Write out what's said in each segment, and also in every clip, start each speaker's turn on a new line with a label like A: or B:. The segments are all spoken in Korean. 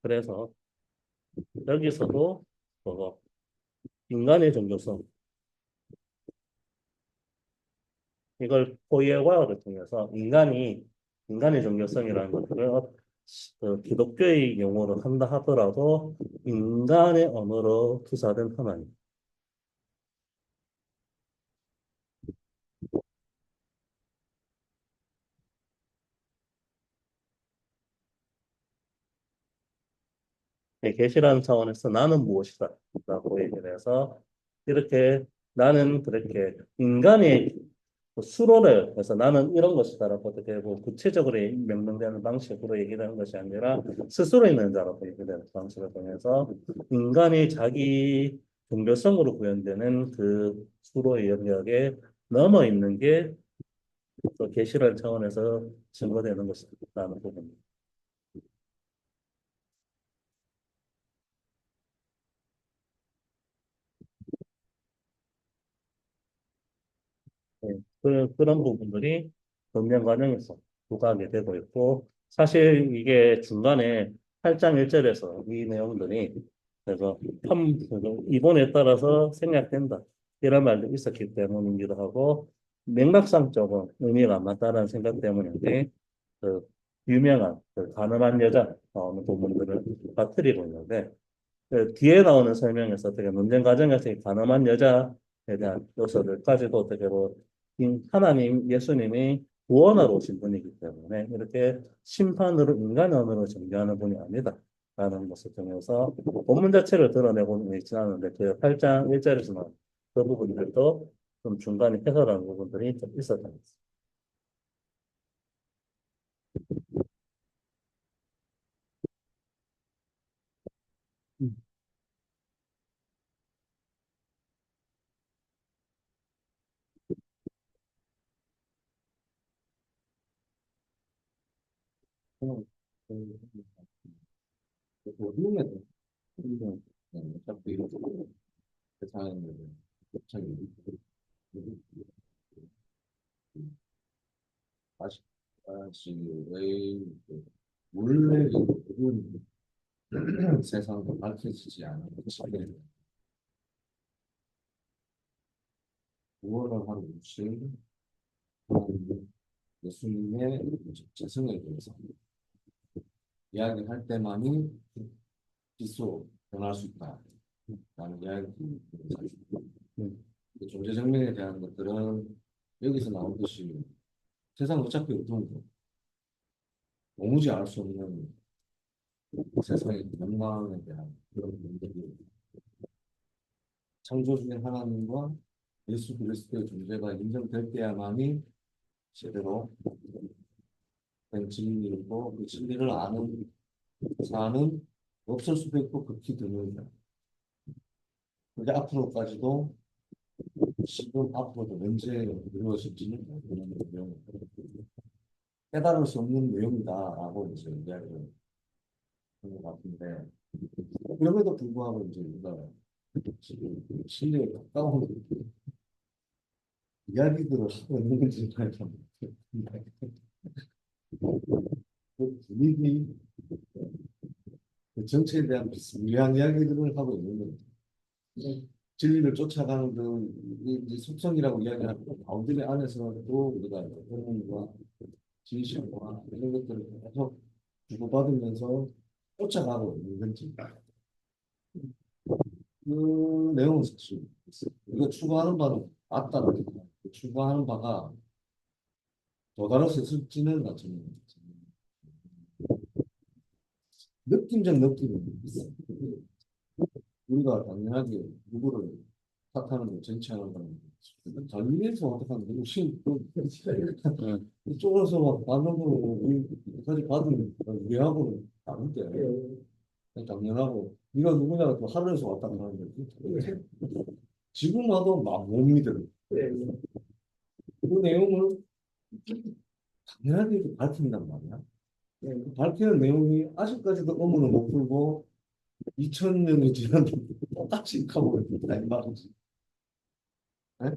A: 그래서 여기서도 그거 인간의 종교성 이걸 포이에고어를 통해서 인간의 종교성이라는 것들을 그 기독교의 용어로 한다 하더라도 인간의 언어로 투사된 하나님. 계시라는 차원에서 나는 무엇이다 라고 얘기를 해서 이렇게 나는 그렇게 인간의 그 수로를 해서 나는 이런 것이다라고 어떻게 뭐 구체적으로 명명되는 방식으로 얘기하는 것이 아니라 스스로 있는 자라고 얘기되는 방식을 통해서 인간이 자기 종교성으로 구현되는 그 수로의 영역에 넘어 있는 게 또 계시라는 차원에서 증거되는 것이라는 부분입니다. 네, 그런 부분들이 변명 과정에서 부과하게 되고 있고, 사실 이게 중간에 8장 1절에서 이 내용들이 그래서 이본에 따라서 생략된다. 이런 말도 있었기 때문이기도 하고, 맥락상적으로 의미가 안 맞다는 생각 때문인데, 그 유명한 그 가늠한 여자 나오는 부분들을 빠뜨리고 있는데, 그 뒤에 나오는 설명에서 어떻게 논쟁 과정에서 이 가늠한 여자에 대한 요소들까지도 어떻게 뭐 하나님 예수님이 구원하러 오신 분이기 때문에 이렇게 심판으로 인간의 언어로 정죄하는 분이 아니다라는 것을 통해서 본문 자체를 드러내고는 있지 않은데 그 8장 1절에서는 그 부분들도 좀 중간에 해설하는 부분들이 좀 있었던 것 같습니다. 음. 음.
B: 우리는 어차피 이렇게 세상에 갑자기 아직까지의 원래 모든 세상도 밝혀지지 않은 것을 구원을 한 것이 하나님 예수님의 재성에 대해서 이야기할 때만이 빛으로 변할 수 있다. 라는 이야기.
A: 음.
B: 존재 정명에 대한 것들은 여기서 나오듯이 세상 어차피 어떤 도무지 알 수 없는 세상의 영광에 대한 그런 문제들이 창조주인 하나님과 예수 그리스도의 존재가 인정될 때야만이 제대로 된 진리이고 그 진리를 아는 사람은 없을 수도 있고 극히 드물다. 그게 앞으로까지도 지금 앞으로도 언제 이루어질지는 모르는 내용, 깨달을 수 없는 내용이다라고 이제 이야기를 하는 것 같은데 그럼에도 불구하고 이제 우리가 지금 진리에 가까운 이야기들을 하고 있는 건지 그 분위기, 그 정치에 대한 비스무리한 이야기들을 하고 있는 거죠. 진리를 쫓아가는 이제 속성이라고 이야기하고 바운드리 안에서도 우리가 본문과 진실과 이런 것들을 계속 주고받으면서 쫓아가고 있는 건지 그 내용은 사실 우리가 추구하는 바는 맞다는 거죠. 추구하는 바가 도달했을지는 저는 느낌적 느낌은 있어요. 우리가 당연하게 누구를 탓하는 거, 쟁취하는 거는 달리에서 어떡하는 너무 쉬운
A: 음.
B: 이쪽에서 막 받는 거 우리까지 받은 우리하고는 다른데 당연하고 네가 누구냐가 또 하늘에서 왔다 가는데 지금 와도 막 못 믿어요. 그 내용을 당연하게 이렇게 밝힌단 말이야. 밝히는 내용이 아직까지도 의문을 못 풀고 2000년이 지났는데 똑같이 가고 있다 이 말이지. 네?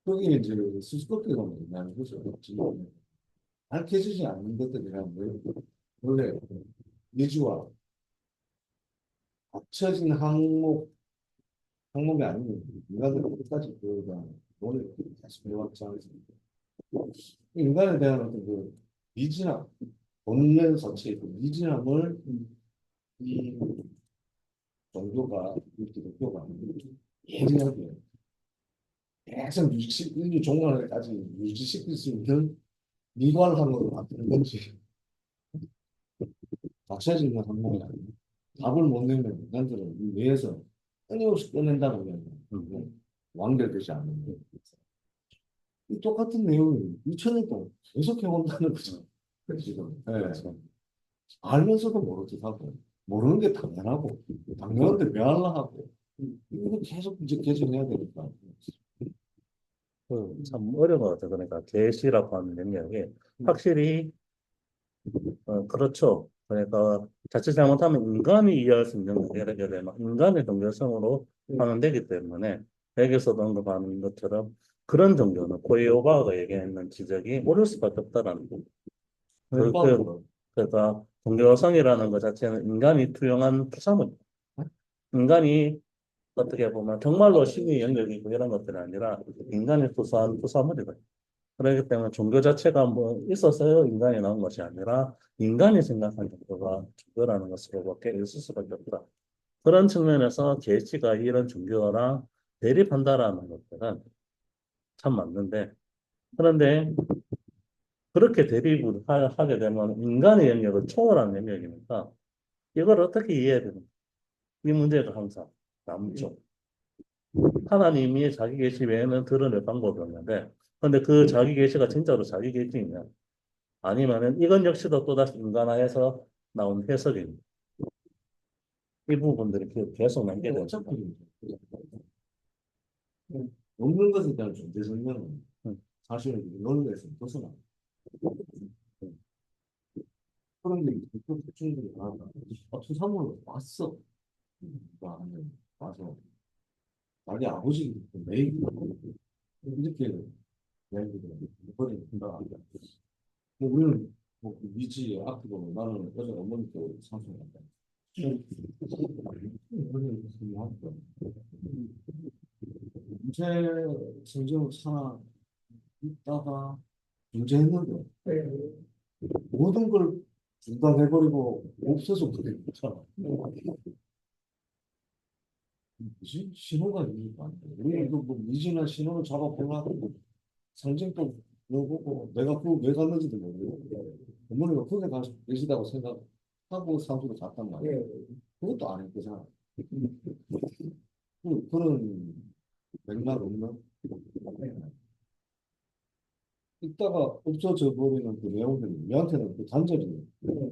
B: 거기에 이제 수수께끼가 뭐냐는 거죠. 지금 밝혀지지 않는 것들이란 뭐 원래 미지와 합쳐진 항목이 아니고 인간을 끝까지 그가 오늘 다시 배워왔지 않습니까? 인간에 대한 어떤 그 미진함, 본래 자체의 그 미진함을 이 종교가, 이 기독교가 예리하게 계속 인류 종말까지 유지시킬 수 있는 미관함으로 만드는 건지 맞춰지는 항목이 아니에요. 답을 못 내면 인간들은 이 뇌에서 끊임없이 꺼낸다 보면 완결되지 않는 거예요. 이 똑같은 내용이 2000년 동안 계속 해온다는 거죠. 지금. 네.
A: 그렇죠.
B: 알면서도 모르듯 하고, 모르는 게 당연하고, 당연한데 왜 알라 하고, 이거 계속 이제 개선해야 되니까.
A: 참 어려운 것 같아요. 그러니까 계시라고 하는 영역이 확실히 그렇죠. 그러니까 자칫 잘못하면 인간이 이해할 수 있는 문제를 되면 인간의 종교성으로 반영되기 때문에 여기서도 언급하는 것처럼 그런 종교는 고이오바가 얘기했는 지적이 옳을 수밖에 없다라는 거. 그, 그,
B: 헬바으로
A: 그러니까 종교성이라는 것 자체는 인간이 투영한 투사물. 인간이 어떻게 보면 정말로 신의 영역이고 이런 것들이 아니라 인간이 투사한 투사물이거든요. 그렇기 때문에 종교 자체가 뭐 있어서요 인간이 나온 것이 아니라 인간이 생각한 종교가 종교라는 것으로밖에 있을 수밖에 없다. 그런 측면에서 계시가 이런 종교랑 대립한다라는 것들은 참 맞는데 그런데 그렇게 대립을 하게 되면 인간의 영역을 초월한 영역이니까 이걸 어떻게 이해해야 되는 이 문제가 항상 남죠. 하나님이 자기 계시 외에는 드러낼 방법이 없는데 근데 그 자기 계시가 진짜로 자기 계시냐 아니면은 이건 역시도 또다시 인간화해서 나온 해석입니다. 이 부분들이 계속 남게 됩니다.
B: 어차피 없는 것에 대한 존재 설명은
A: 음,
B: 사실은 논리에서 벗어나. 그런 게 대표 특징들이 많아. 투사물로 왔어. 와서 자기 아버지 매일 이렇게 이야기를 버린다. 뭐 우리는 뭐 위지 앞으로 나는 어제 어머니께 상승한다. 문제 성적을 하나 있다가 문제했는데 모든 걸 중단해버리고 없어서 그래. 무슨 신호가 있니까 우리 이거 뭐 미지나 신호를 잡아보려고 상징도 넣어보고 내가 그거 왜 갔는지도 모르고 어머니가 그게 가서 계시다고 생각하고 산소를 갔단 말이야. 그것도 안 했잖아. 그런 맥락 없는 있다가 없어져 버리는 그 내용들이 우리한테는 그 단절이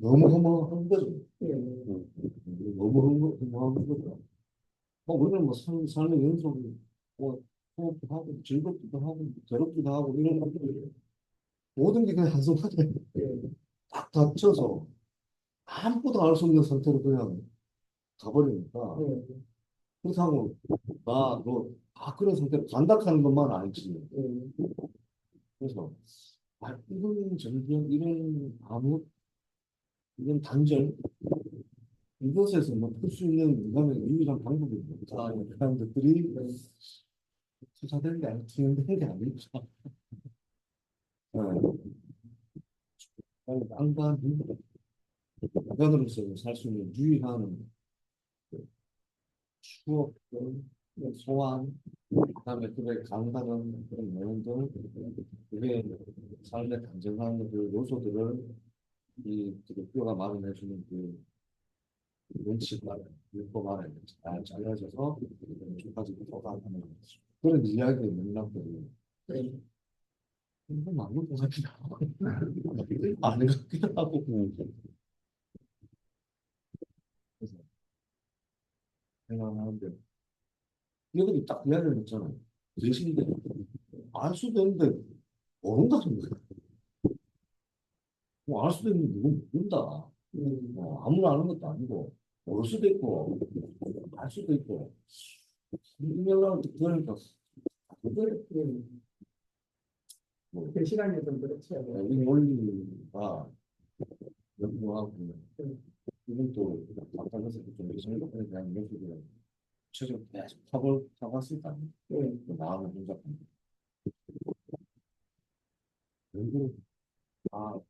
B: 너무 허무한 거죠. 너무 허무한 거죠. 우리는 뭐 삶의 연속이 뭐 호흡도 하고 즐겁기도 하고 괴롭기도 하고 이런 것들이 모든 게 그냥 한순간에 딱 닫혀서 아무것도 알 수 없는 상태로 그냥 가버리니까 그렇다고 그런 상태로 간닥하는 것만 알지. 그래서 이런 전쟁 이런 암흑 이런 단절 이것에서 뭐 풀 수 있는 인간의 유일한 방법이 뭐다 이런 것들이 투사되는 게 아니고 투영되는 게 아닐까. 인간 인간으로서 살 수 있는 유일한 추억들, 소환, 그다음에 그에 감당하는 그런 내용들, 그게 삶에 단정한 그 요소들을 이 기독교가 마련해주는 그 원칙 안에, 율법 안에 잘 잘라져서 여기까지 도달하는 그런 이야기의 맥락들이 이거 맞는 것 같기도 하고 아닌 것 같기도 하고 그래서 생각하는데 이들이 딱 이야기를 했잖아요. 대신에 알 수도 있는데 모른다는 거야. 뭐 알 수도 있는데 누군 모른다. 아무나 아는 것도 아니고 모를 수도 있고 알 수도 있고 이명을 그러니까 그걸
C: 그 시간이 좀 그렇죠.
B: 이 논리가 연구하고 정도에 대한 얘기를 최근 계속 타봤을 거 아니에요. 그 마음을 혼잡합니다. 결국 아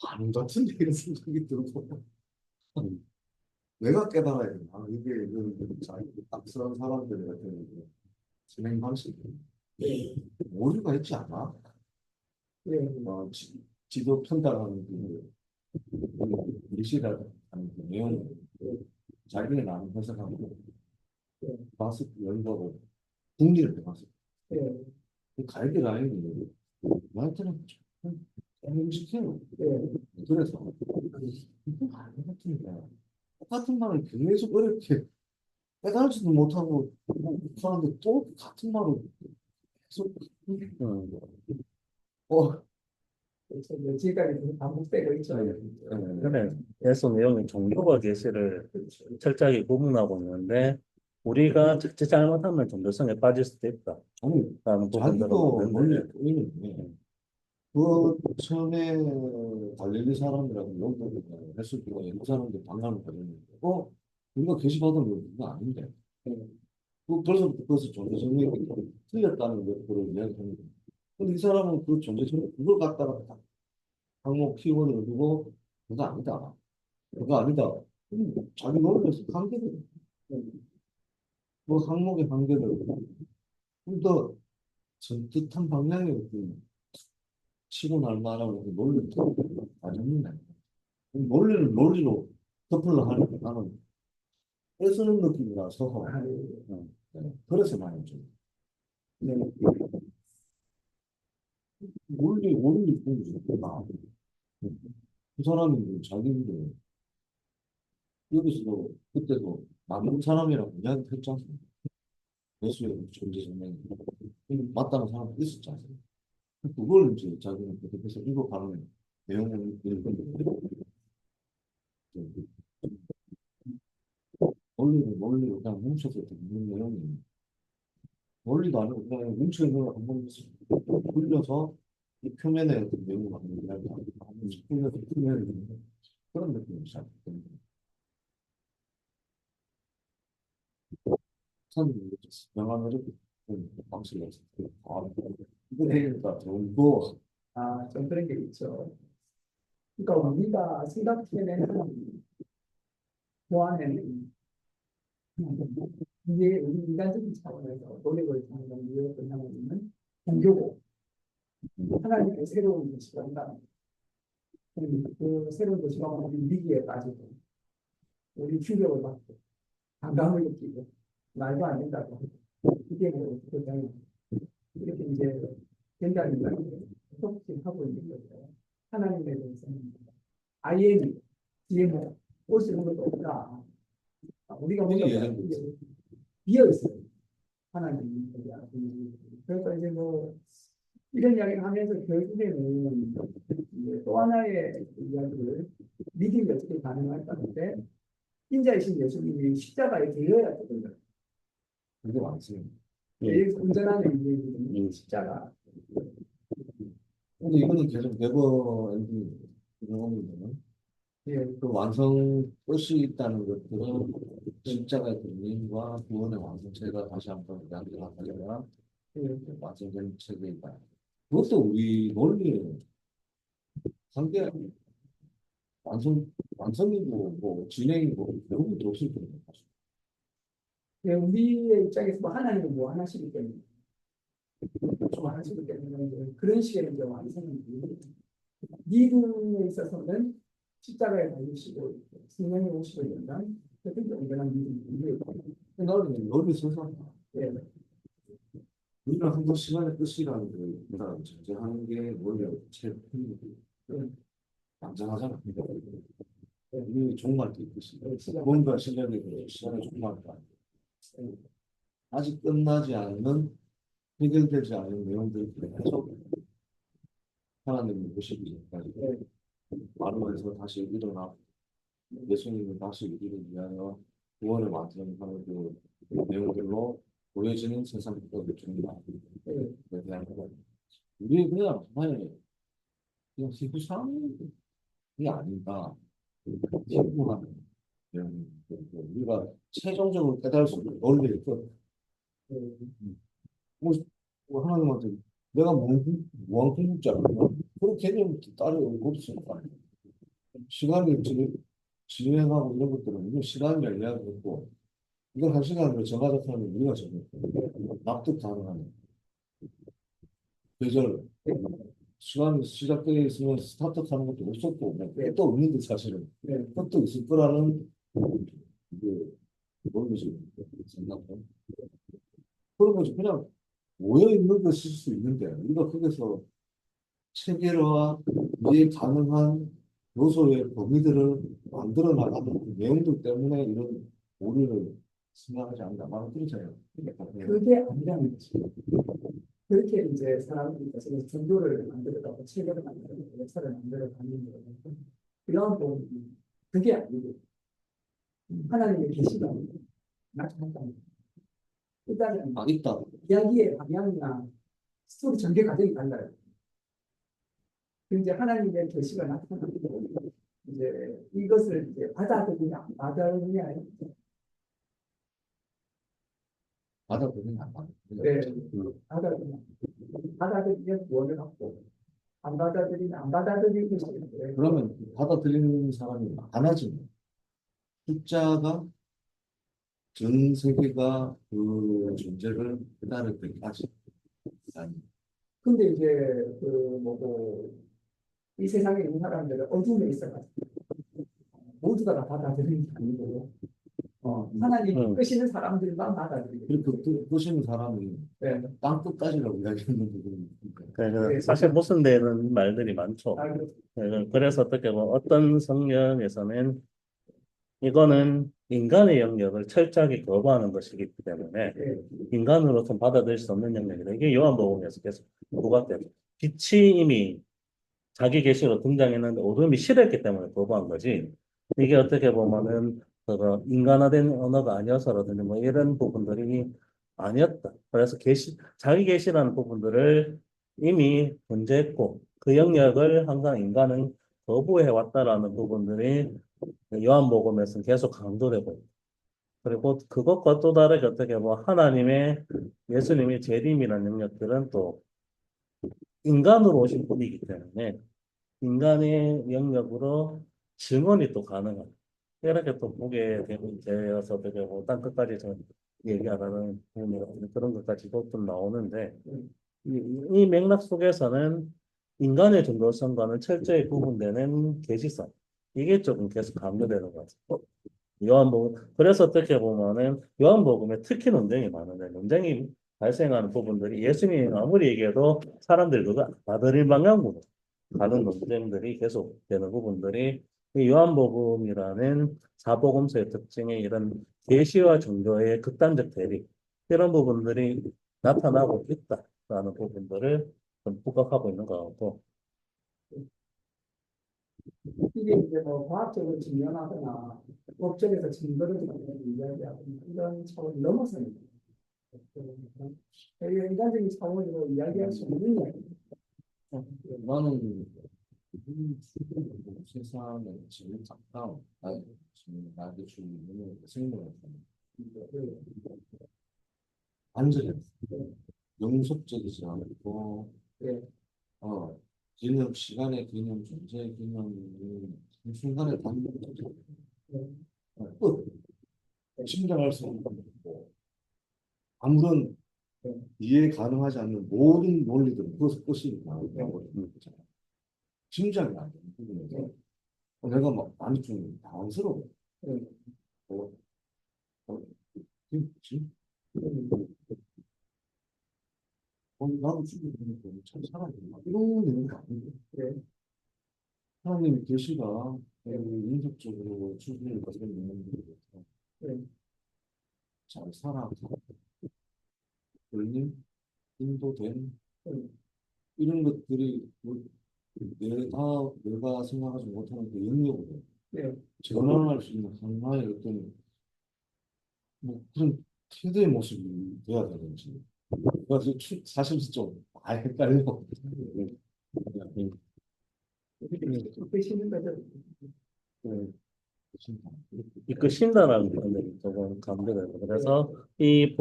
B: 반응 같은데 이런 생각이 들고 내가 깨달아야 돼. 아 이게 자기 악스러운 사람들 같은 경우 진행 방식이 오류가 있지 않아? 지도 편달하는 일시라는 그 내용을 자기네 나름 해석하고 마스크 연구하고 국리를 해봤어. 그 가이드라인이 나한테는 해석해요. 그래서 이거 아닌 것 같은데 똑같은 말을 계속 어렵게 깨달지도 못하고 사람들 또 같은 말을 계속
A: 음,
B: 어,
C: 그래서 지금까지 계속 반복되고 있죠.
A: 그래. 예수 내용이 종교와 계시를
C: 그렇죠.
A: 철저하게 구분하고 있는데 우리가 자칫 잘못하면 종교성에 빠질 수도 있다.
B: 아니
A: 라는 부분들은
B: 자기도 논리에
A: 없는데
B: 꼬이는 게 그 처음에 갈릴리 사람들하고 여기 했을 때 그 사람들 반감을 가졌는데 우리가 게시받은 거 그거 아닌데 벌써부터 그것을 존재성이 틀렸다는 것들을 이야기하는 거예요. 근데 이 사람은 그 존재성 그걸 갖다가 딱 항목 키워드를 두고 그거 아니다. 그거 아니다. 자기 논리에서 한계를 그 항목의 한계를 좀더 전뜻한 방향에 치고 날 만하고 그 논리를 안 잡는다. 논리를 논리로 덮으려 하니까 나는 애쓰는 느낌이라서 그래서 나는 좀 논리 보여주구나. 그 사람이 자기인데 여기서도 그때도 남은 사람이라고 이야기했지 않습니까? 예수의 존재 성명이 맞다는 사람이 있었지 않습니까? 그걸 이제 자기는 계속해서 읽어가는 내용을 읽는데 논리로 그냥 뭉쳐서 듣는 내용이 원리도 아니고 그냥 뭉쳐있는 걸 한번 굴려서 이 표면에 어떤 내용을 한번 이야기하고 한 번씩 굴려서 표면을 듣는 그런 느낌이 시작됩니다. 참 명함을 방식을 해서 이거 되니까 좋고
C: 좀 그런 게 있죠. 그러니까 우리가 생각해내는 보안에는 이게 우리 인간적인 차원에서 노력을 하는 이유가 뭐냐면 종교고 하나님의 새로운 도시가 온다. 그 새로운 도시가 오면 우리 위기에 빠지고 우리 충격을 받고 반감을 느끼고 말도 안 된다고 이게 뭐 어떻게 되냐 이렇게 이제 굉장히 하고 있는 거죠. 하나님에 대해서는 IM이 뒤에 뭐올 수 있는 것도 없다. 우리가 뭔가 비어 있어요. 하나님. 그래서 이제 뭐 이런 이야기를 하면서 결국에는 이제 또 하나의 이야기를 믿음이 어떻게 가능할까 하는데 인자이신 예수님이 십자가에 되어야 되거든요.
B: 그게 많습니다.
C: 제일 온전한 의미는 십자가.
B: 근데 이거는 계속 네버 엔딩 이런
C: 예,
B: 그 완성 뜻이 있다는 것들은 십자가의 근원과 구원의 완성체가 다시 한번 이야기하려면
C: 예,
B: 완성된 체계이다. 그것도 우리 논리의 한계 완성이고 뭐 진행이고 여러분 들었을 거예요.
C: 예, 우리의 입장에서 뭐 하나님은 뭐 하나시기 때문에 좀 하나시기 때문에 이제 그런 식의 이제 완성이 믿음에 있어서는 십자가에 달리시고 생명의 오시고 이런다는 그게 온전한 믿음이에요.
B: 나는 논리 세상
C: 예,
B: 우리가 한번 시간의 끝이라는 걸 일단 전제하는 게 논리의 제일 큰 완전하잖아. 우리 종말 때 있듯이 뭔가 시간이 시간의 종말도 아니고 아직 끝나지 않는 해결되지 않은 내용들이 계속 하나님을 모시기 전까지 마루에서 다시 일어나 예수님을 다시 이기를 위하여 구원을 완성하는 그 내용들로 보여지는 세상의 종말에 대한 거. 우리 그냥 하나의 그냥 희구상이 아닌가. 희구하는 우리가 최종적으로 깨달을 수 없는 논리를 또 뭐, 하나님한테 내가 무한 궁극자야. 그런 개념 따로 없으니까. 시간이 진행하고 이런 것들은 이거 시간이라 이야기했고 이걸 한 시간으로 정하자 하면 우리가 정했고 납득 가능한 계절 시간이 시작되어 있으면 스타트하는 것도 없었고 뭐 끝도 없는데 사실은 끝도 있을 거라는 그 모르지 생각은 그런 거지 그냥 모여 있는 것일 수 있는데 우리가 거기서 체계화 이해 가능한 요소의 범위들을 만들어 나가는 그 내용들 때문에 이런 오류를 생각하지 않는다 말은 그렇잖아요.
C: 그게 아니라는 거지. 그렇게 이제 사람들이 계속 종교를 만들어가고 체계를 만들어가고 역사를 만들어가는 거예요. 이런 부분이 그게 아니고 하나님의 계시가 나타난다. 일단은
B: 아 있다.
C: 이야기의 방향이나 스토리 전개 과정이 달라요. 이제 하나님의 계시가 나타나고 이제 이것을 이제 받아들이냐 안 받아들이냐
B: 받아보면 안 받아.
C: 네, 받아들이면 구원을 받고 안 받아들이면 안 받아들이고 있는데
B: 그러면 받아들이는 사람이 많아지면 숫자가 전 세계가 그 존재를 깨달을 때까지 아니
C: 근데 이제 그 뭐고 이 세상에 있는 사람들은 어둠에 있어가지고 모두가 다 받아들이는 게 아니고 하나님 끄시는 사람들만 받아들이고
B: 그렇게 보시는 사람이
C: 네.
B: 땅 끝까지라고 이야기하는 부분이
A: 그러니까 사실 모순되는 말들이 많죠.
C: 아,
A: 그래서 어떻게 보면 어떤 성경에서는 이거는 인간의 영역을 철저하게 거부하는 것이기 때문에
C: 네.
A: 인간으로서 받아들일 수 없는 영역이다. 이게 요한복음에서 계속 부각되죠. 빛이 이미 자기 계시로 등장했는데 어둠이 싫었기 때문에 거부한 거지. 이게 어떻게 보면은 인간화된 언어가 아니어서라든지 뭐 이런 부분들이 아니었다. 그래서 자기 계시라는 부분들을 이미 존재했고 그 영역을 항상 인간은 거부해 왔다라는 부분들이 요한복음에서는 계속 강조되고 있다. 그리고 그것과 또 다르게 어떻게 보면 하나님의 예수님의 재림이라는 영역들은 또 인간으로 오신 분이기 때문에 인간의 영역으로 증언이 또 가능한 이렇게 또 보게 되어서 어떻게 보면 땅 끝까지 저 얘기하라는 부분이라든지 그런 것까지도 좀 나오는데 이 맥락 속에서는 인간의 존재성과는 철저히 구분되는 계시성 이게 조금 계속 강조되는 것 같아요. 요한복음 그래서 어떻게 보면은 요한복음에 특히 논쟁이 많은데 논쟁이 발생하는 부분들이 예수님이 아무리 얘기해도 사람들이 그거 받아들일 방향으로 가는 논쟁들이 계속되는 부분들이 이 요한복음이라는 사복음서의 특징의 이런 계시와 종교의 극단적 대립 이런 부분들이 나타나고 있다라는 부분들을 좀 부각하고 있는 것 같고
C: 이게 이제 뭐 과학적으로 증명하거나 법적에서 증거를 가지고 이야기하거나 이런 차원을 넘어서는 거예요. 인간적인 차원으로 이야기할 수 없는 이야기.
B: 나는 세상에 제일 가까운 나에게 주는 생명을 완전히 영속적이지 않고
C: 네.
B: 개념, 시간의 개념, 존재의 개념이 순간에 단계적으로 끝 심정할 수 없는 거고 아무런 이해 가능하지 않는 모든 논리들은 그것을 끝이 나오는 거잖아요. 짐작이 안 되는 부분에서 내가 막 많이 좀 당황스러워. 어, 어, 그치? 나도 죽이 되니까 참 살아있나? 이런 되는 거 아니에요? 하나님의 계시가 인격적으로 주님을 가지고 있는 분들이 잘 살아가고 열린 인도된 이런 것들이 내가 생각하지 못하는 그 영역으로 전환할 수 있는 하나의 어떤 뭐 그런 태도의 모습이 돼야 되는지 그래서 사실 좀 많이 헷갈려.
C: 끄시는 거죠.
A: 이끄신다라는 표현이 조금 감도돼요. 그래서 이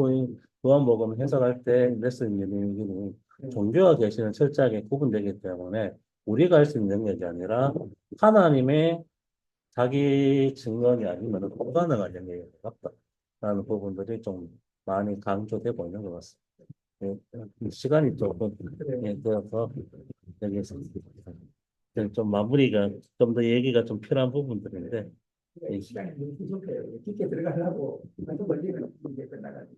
A: 요한복음 해석할 때 레슨 얘기는 종교와 계시는 철저하게 구분되기 때문에 우리가 할 수 있는 영역이 아니라 하나님의 자기 증언이 아니면 불가능한 영역이 같다라는 부분들이 좀 많이 강조되고 있는 것 같습니다. 시간이 조금 되어서 여기서 좀 마무리가 좀 더 얘기가 좀 필요한 부분들인데
C: 시간이 너무 부족해요. 깊게 들어가려고 한두 걸리면 이제 끝나가지고.